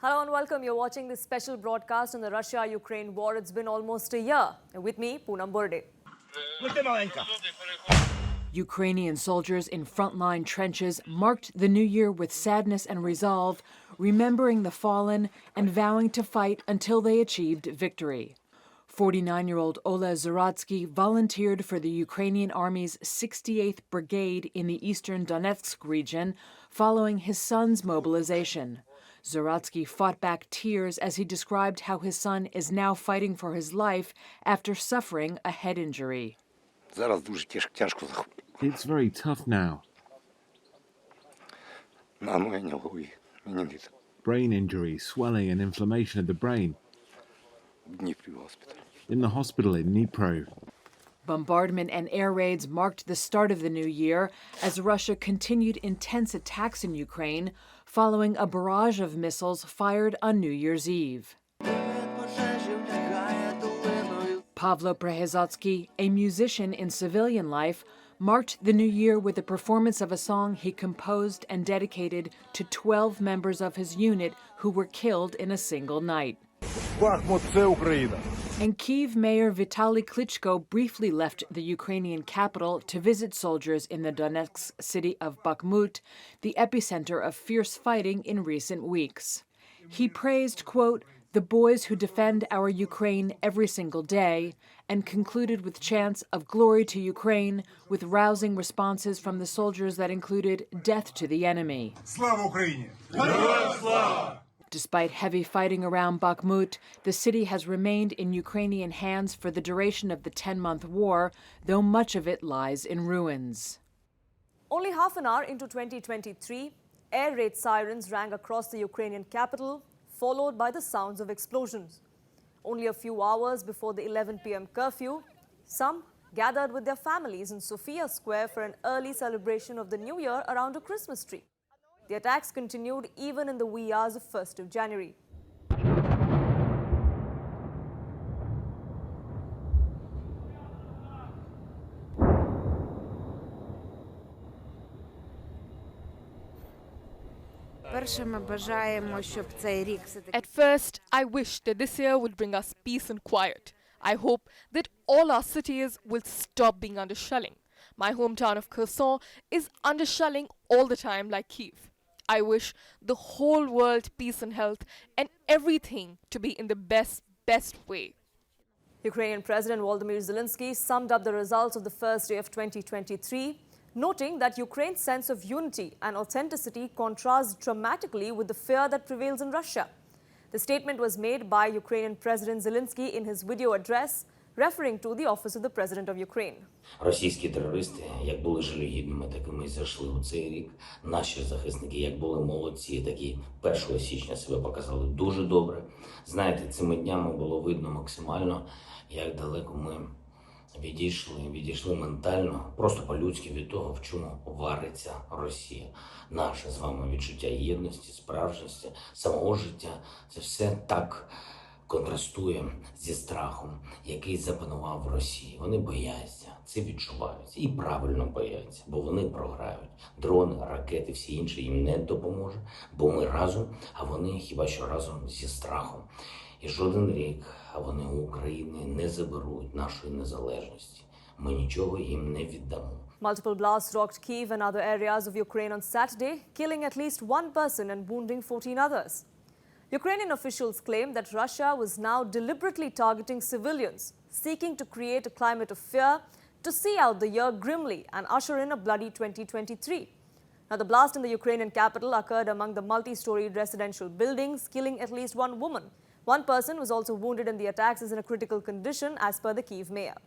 Hello and welcome. You're watching this special broadcast on the Russia-Ukraine war. It's been almost a year. And with me, Poonam Burde. Ukrainian soldiers in frontline trenches marked the new year with sadness and resolve, remembering the fallen and vowing to fight until they achieved victory. 49-year-old Oleh Zahrodsky volunteered for the Ukrainian Army's 68th Brigade in the eastern Donetsk region following his son's mobilization. Zahrodsky fought back tears as he described how his son is now fighting for his life after suffering a head injury. It's very tough now. Brain injury, swelling and inflammation of the brain. In the hospital in Dnipro. Bombardment and air raids marked the start of the new year as Russia continued intense attacks in Ukraine following a barrage of missiles fired on New Year's Eve. Pavlo Prehezhatsky, a musician in civilian life, marked the new year with the performance of a song he composed and dedicated to 12 members of his unit who were killed in a single night. And Kyiv Mayor Vitaly Klitschko briefly left the Ukrainian capital to visit soldiers in the Donetsk city of Bakhmut, the epicenter of fierce fighting in recent weeks. He praised, quote, "the boys who defend our Ukraine every single day," and concluded with chants of glory to Ukraine, with rousing responses from the soldiers that included death to the enemy. Slava Ukraini! Despite heavy fighting around Bakhmut, the city has remained in Ukrainian hands for the duration of the 10-month war, though much of it lies in ruins. Only half an hour into 2023, air raid sirens rang across the Ukrainian capital, followed by the sounds of explosions. Only a few hours before the 11 p.m. curfew, some gathered with their families in Sofia Square for an early celebration of the New Year around a Christmas tree. The attacks continued even in the wee hours of 1st of January. At first, I wish that this year would bring us peace and quiet. I hope that all our cities will stop being under shelling. My hometown of Kherson is under shelling all the time like Kyiv. I wish the whole world peace and health and everything to be in the best way. Ukrainian President Volodymyr Zelensky summed up the results of the first day of 2023, noting that Ukraine's sense of unity and authenticity contrasts dramatically with the fear that prevails in Russia. The statement was made by Ukrainian President Zelensky in his video address, referring to the office of the President of Ukraine. Російські терористи, як були жалюгідними, такими й зайшли у цей рік. Наші захисники, як були молодці, так і 1 січня себе показали дуже добре. Знаєте, цими днями було видно максимально, як далеко ми відійшли ментально, просто по-людськи від того, в чому вариться Росія. Наше з вами відчуття єдності, справжності, самого життя – це все так контрастує зі страхом, який запанував в Росії. Вони бояться, це відчувають. І правильно бояться, бо вони програють. Дрони, ракети, всі інші їм не допоможуть, бо ми разом, а вони хіба що разом зі страхом. І жоден рік, а вони у України не заберуть нашої незалежності. Ми нічого їм не віддамо. Multiple blasts rocked Kyiv and other areas of Ukraine on Saturday, killing at least one person and wounding 14 others. Ukrainian officials claim that Russia was now deliberately targeting civilians, seeking to create a climate of fear to see out the year grimly and usher in a bloody 2023. Now, the blast in the Ukrainian capital occurred among the multi-storied residential buildings, killing at least one woman. One person was also wounded in the attacks, is in a critical condition, as per the Kyiv mayor.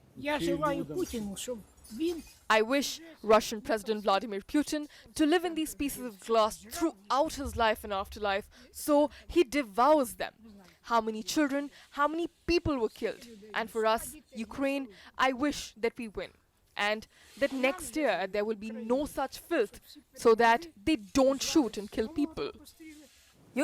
I wish Russian President Vladimir Putin to live in these pieces of glass throughout his life and afterlife, so he devours them. How many children, how many people were killed? And for us, Ukraine, I wish that we win. And that next year there will be no such filth, so that they don't shoot and kill people.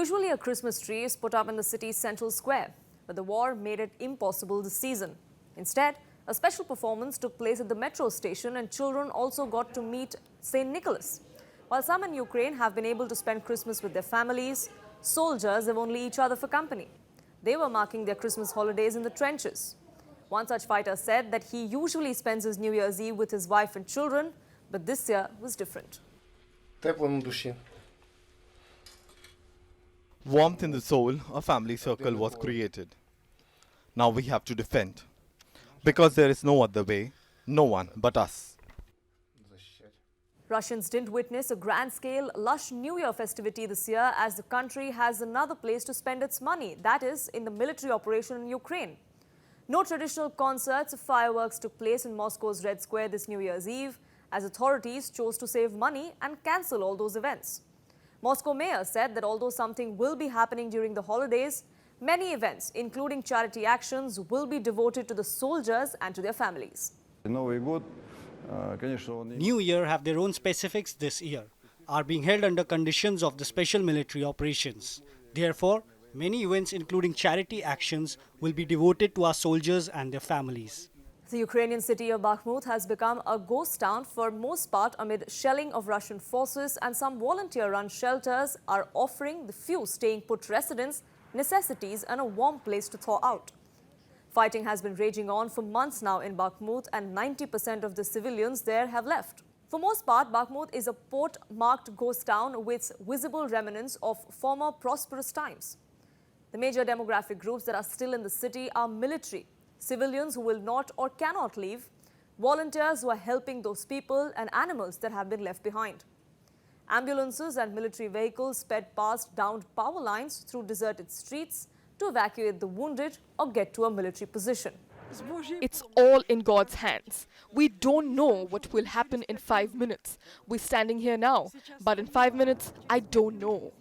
Usually a Christmas tree is put up in the city's central square, but the war made it impossible this season. Instead, a special performance took place at the metro station, and children also got to meet St. Nicholas. While some in Ukraine have been able to spend Christmas with their families, Soldiers have only each other for company. They were marking their Christmas holidays in the trenches. One such fighter said that he usually spends his New Year's Eve with his wife and children, but this year was different. Тепло на душі. Warmth in the soul, a family circle was created. Now we have to defend. Because there is no other way, no one but us. Russians didn't witness a grand-scale, lush New Year festivity this year as the country has another place to spend its money, that is, in the military operation in Ukraine. No traditional concerts or fireworks took place in Moscow's Red Square this New Year's Eve, as authorities chose to save money and cancel all those events. Moscow mayor said that although something will be happening during the holidays, many events, including charity actions, will be devoted to the soldiers and to their families. New Year have their own specifics this year, are being held under conditions of the special military operations. Therefore, many events including charity actions will be devoted to our soldiers and their families. The Ukrainian city of Bakhmut has become a ghost town for most part amid shelling of Russian forces, and some volunteer-run shelters are offering the few staying put residents necessities and a warm place to thaw out. Fighting has been raging on for months now in Bakhmut, and 90% of the civilians there have left. For most part, Bakhmut is a port-marked ghost town with visible remnants of former prosperous times. The major demographic groups that are still in the city are military, civilians who will not or cannot leave, volunteers who are helping those people, and animals that have been left behind. Ambulances and military vehicles sped past downed power lines through deserted streets to evacuate the wounded or get to a military position. It's all in God's hands. We don't know what will happen in 5 minutes. We're standing here now, but in 5 minutes, I don't know.